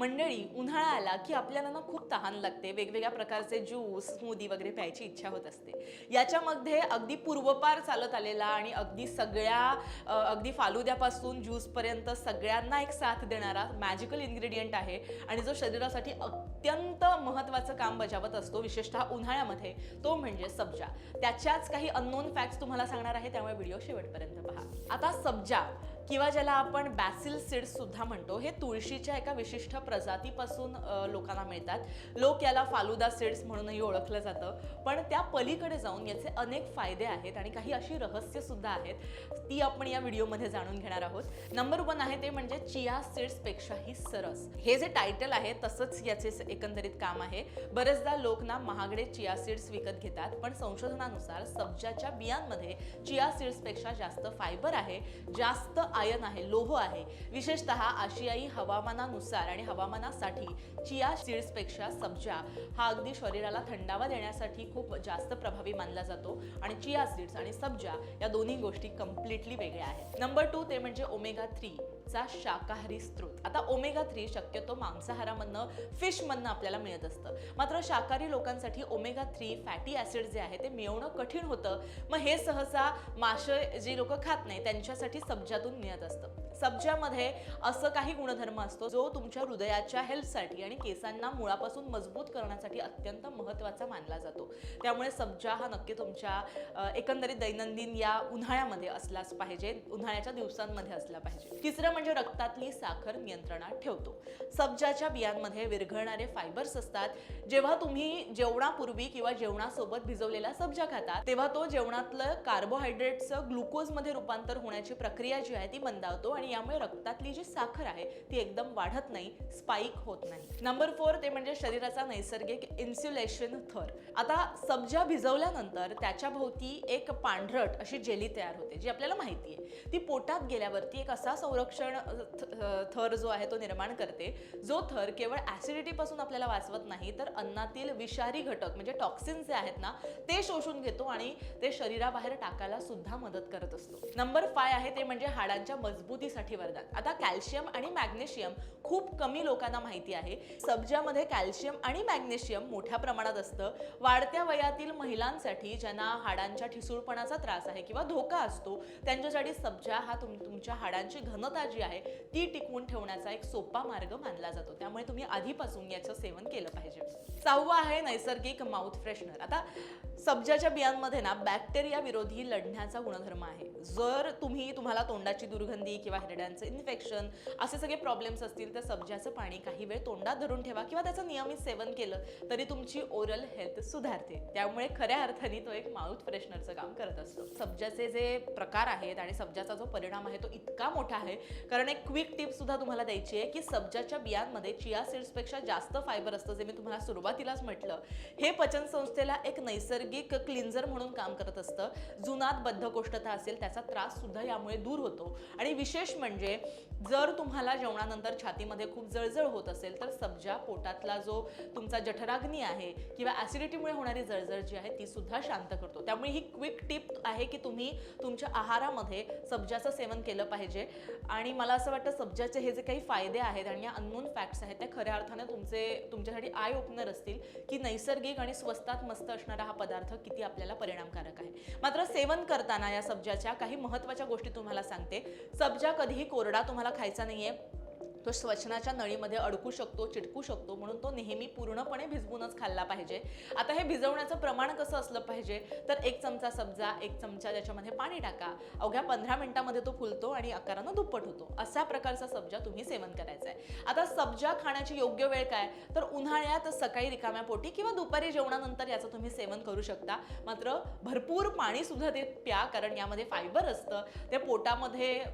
मंडळी, उन्हाळा आला की आपल्याला ना खूप तहान लागते, वेगवेगळ्या प्रकारचे ज्यूस स्मूदी वगैरे प्यायची इच्छा होत असते. याच्यामध्ये अगदी पूर्वपार चालत आलेला आणि अगदी फालुद्यापासून ज्यूसपर्यंत सगळ्यांना एक साथ देणारा मॅजिकल इन्ग्रेडियंट आहे आणि जो शरीरासाठी अत्यंत महत्त्वाचं काम बजावत असतो, विशेषतः उन्हाळ्यामध्ये, तो म्हणजे सब्जा. त्याच्याच काही अननोन फॅक्ट्स तुम्हाला सांगणार आहे, त्यामुळे व्हिडिओ शेवटपर्यंत पहा. आता सब्जा किंवा ज्याला आपण बॅसिल सीड्स सुद्धा म्हणतो, हे तुळशीच्या एका विशिष्ट प्रजातीपासून लोकांना मिळतात. लोक याला फालुदा सीड्स म्हणूनही ओळखलं जातं, पण त्या पलीकडे जाऊन याचे अनेक फायदे आहेत आणि काही अशी रहस्य सुद्धा आहेत, ती आपण या व्हिडिओमध्ये जाणून घेणार आहोत. नंबर 1 आहे ते म्हणजे चिया सीड्स पेक्षाही सरस. हे जे टायटल आहे तसंच याचे एकंदरीत काम आहे. बरेचदा लोक ना महागडे चिया सीड्स विकत घेतात, पण संशोधनानुसार सब्जाच्या बियांमध्ये चिया सीड्स पेक्षा जास्त फायबर आहे, जास्त आयर्न आहे, लोह आहे. विशेषतः आशियाई हवामानानुसार आणि हवामानासाठी चिया सीड्स पेक्षा सब्जा हा अगदी शरीराला थंडावा देण्यासाठी खूप जास्त प्रभावी मानला जातो आणि चिया सीड्स आणि सब्जा या दोन्ही गोष्टी कम्प्लिटली वेगळ्या आहेत. नंबर 2 ते म्हणजे ओमेगा 3 चा शाकाहारी स्रोत. आता ओमेगा 3 शक्यतो मांसाहारामधनं, फिशमधनं आपल्याला मिळत असतं, मात्र शाकाहारी लोकांसाठी ओमेगा 3 फॅटी ॲसिड जे आहे ते मिळवणं कठीण होतं. मग हे सहसा मासे जे लोक खात नाही त्यांच्यासाठी सब्जातून मिळत असतं. सब्जामध्ये असं काही गुणधर्म असतो जो तुमच्या हृदयाच्या हेल्थसाठी आणि केसांना मुळापासून मजबूत करण्यासाठी अत्यंत महत्त्वाचा मानला जातो. त्यामुळे सब्जा हा नक्की तुमच्या एकंदरीत दैनंदिन या उन्हाळ्यामध्ये असलाच पाहिजे, उन्हाळ्याच्या दिवसांमध्ये असला पाहिजे. तिसरं म्हणजे रक्तातली साखर नियंत्रणात ठेवतो. सब्जाच्या बियांमध्ये विरघळणारे फायबर्स असतात. जेव्हा तुम्ही जेवणापूर्वी किंवा जेवणासोबत भिजवलेला सब्जा खाता, तेव्हा तो जेवणातलं कार्बोहायड्रेटचं ग्लुकोजमध्ये रूपांतर होण्याची प्रक्रिया जी आहे ती मंदावतो आणि यामुळे रक्तातली जी साखर आहे ती एकदम वाढत नाही, स्पाइक होत नाही. नंबर 4 ते म्हणजे शरीराचा नैसर्गिक इन्सुलेशन थर. आता सब्जा भिजवल्यानंतर त्याच्या भोवती एक पांढरट अशी जेली तयार होते, जी आपल्याला माहिती आहे. ती पोटात गेल्यावरती एक असा संरक्षण थर जो आहे तो निर्माण करते, जो थर केवळ ऍसिडिटी पासून आपल्याला वाचवत नाही, तर अन्नातील विषारी घटक म्हणजे टॉक्सिन्स जे आहेत ना ते शोषून घेतो आणि ते शरीराबाहेर टाकायला सुद्धा मदत करत असतो. नंबर 5 आहे ते म्हणजे हाडांच्या मजबूतीसाठी वरदान. आता कॅल्शियम आणि मॅग्नेशियम खूप कमी लोकांना माहिती आहे. सब्जामध्ये कॅल्शियम आणि मॅग्नेशियम मोठ्या प्रमाणात असतं. वाढत्या वयातील महिलांसाठी ज्यांना हाडांच्या ठिसूळपणाचा त्रास आहे किंवा धोका असतो, त्यांच्यासाठी सब्जा हा तुमच्या हाडांची घनता जी आहे ती टिकवून ठेवण्याचा एक सोपा मार्ग मानला जातो. त्यामुळे तुम्ही आधीपासून याचं सेवन केलं पाहिजे. 6वं आहे नैसर्गिक माउथ फ्रेशनर. आता सब्जाच्या बियांमध्ये ना बॅक्टेरिया विरोधी लढण्याचा गुणधर्म आहे. जर तुम्हाला तोंडाची दुर्गंधी किंवा हिरड्यांचं इन्फेक्शन असे सगळे प्रॉब्लेम्स असतील तर सब्जाचं पाणी काही वेळ तोंडात धरून ठेवा किंवा त्याचं नियमित सेवन केलं तरी तुमची ओरल हेल्थ सुधारते. त्यामुळे खऱ्या अर्थाने तो एक माउथ फ्रेशनरचं काम करत असतो. सब्जाचे जे प्रकार आहेत आणि सब्जाचा जो परिणाम आहे तो इतका मोठा आहे, कारण एक क्विक टिप सुद्धा तुम्हाला द्यायची आहे की सब्जाच्या बियांमध्ये चिया सीड्स पेक्षा जास्त फायबर असतं, जे मी तुम्हाला सुरुवातीलाच म्हटलं. हे पचन संस्थेला एक नैसर्गिक क्लिन्झर म्हणून काम करत असतं. जुनात बद्धकोष्ठता असेल त्याचा त्रास सुद्धा यामुळे दूर होतो. आणि विशेष म्हणजे जर तुम्हाला जेवणानंतर छातीमध्ये खूप जळजळ होत असेल तर सब्जा पोटातला जो तुमचा जठराग्नी आहे किंवा ऍसिडिटीमुळे होणारी जळजळ जी आहे ती सुद्धा शांत करतो. त्यामुळे ही क्विक टिप आहे की तुम्ही तुमच्या आहारामध्ये सब्जाचं सेवन केलं पाहिजे. आणि मला असं वाटतं सब्जाचे हे जे काही फायदे आहेत आणि या अननोन फॅक्ट्स आहेत त्या खऱ्या अर्थाने तुमच्यासाठी आय ओपनर असतील की नैसर्गिक आणि स्वस्तात मस्त असणारा हा पदार्थ किती आपल्याला परिणामकारक आहे. मात्र सेवन करताना या सब्जाच्या काही महत्त्वाच्या गोष्टी तुम्हाला सांगते. सब्जा कधीही कोरडा तुम्हाला खायचा नाहीये. तो श्वसनाच्या नळीमध्ये अडकू शकतो, चिटकू शकतो, म्हणून तो नेहमी पूर्णपणे भिजवूनच खाल्ला पाहिजे. आता हे भिजवण्याचं प्रमाण कसं असलं पाहिजे, तर 1 चमचा सब्जा, 1 चमचा त्याच्यामध्ये पाणी टाका. अवघ्या 15 मिनिटांमध्ये तो फुलतो आणि आकारानं दुप्पट होतो. अशा प्रकारचा सब्जा तुम्ही सेवन करायचा आहे. आता सब्जा खाण्याची योग्य वेळ काय, तर उन्हाळ्यात सकाळी रिकाम्या पोटी किंवा दुपारी जेवणानंतर याचं तुम्ही सेवन करू शकता. मात्र भरपूर पाणी सुद्धा ते प्या, कारण यामध्ये फायबर असतं. ते पोटामध्ये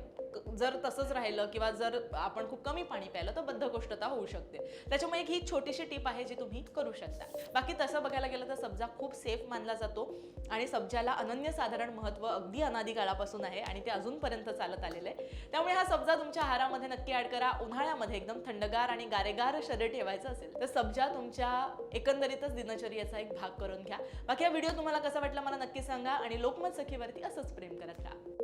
जर तसंच राहिलं किंवा जर आपण खूप कमी पाणी प्यायलं तर बद्धकोष्ठता होऊ शकते. त्याच्यामुळे ही छोटीशी टिप आहे जी तुम्ही करू शकता. बाकी तसं बघायला गेलं तर सब्जा खूप सेफ मानला जातो आणि सब्जाला अनन्यसाधारण महत्त्व अगदी अनादी काळापासून आहे आणि ते अजूनपर्यंत चालत आलेलं आहे. त्यामुळे हा सब्जा तुमच्या आहारामध्ये नक्की ऍड करा. उन्हाळ्यामध्ये एकदम थंडगार आणि गारेगार शरीर ठेवायचं असेल तर सब्जा तुमच्या एकंदरीतच दिनचर्येचा एक भाग करून घ्या. बाकी हा व्हिडिओ तुम्हाला कसा वाटला मला नक्की सांगा आणि लोकमत सखीवरती असंच प्रेम करत राहा.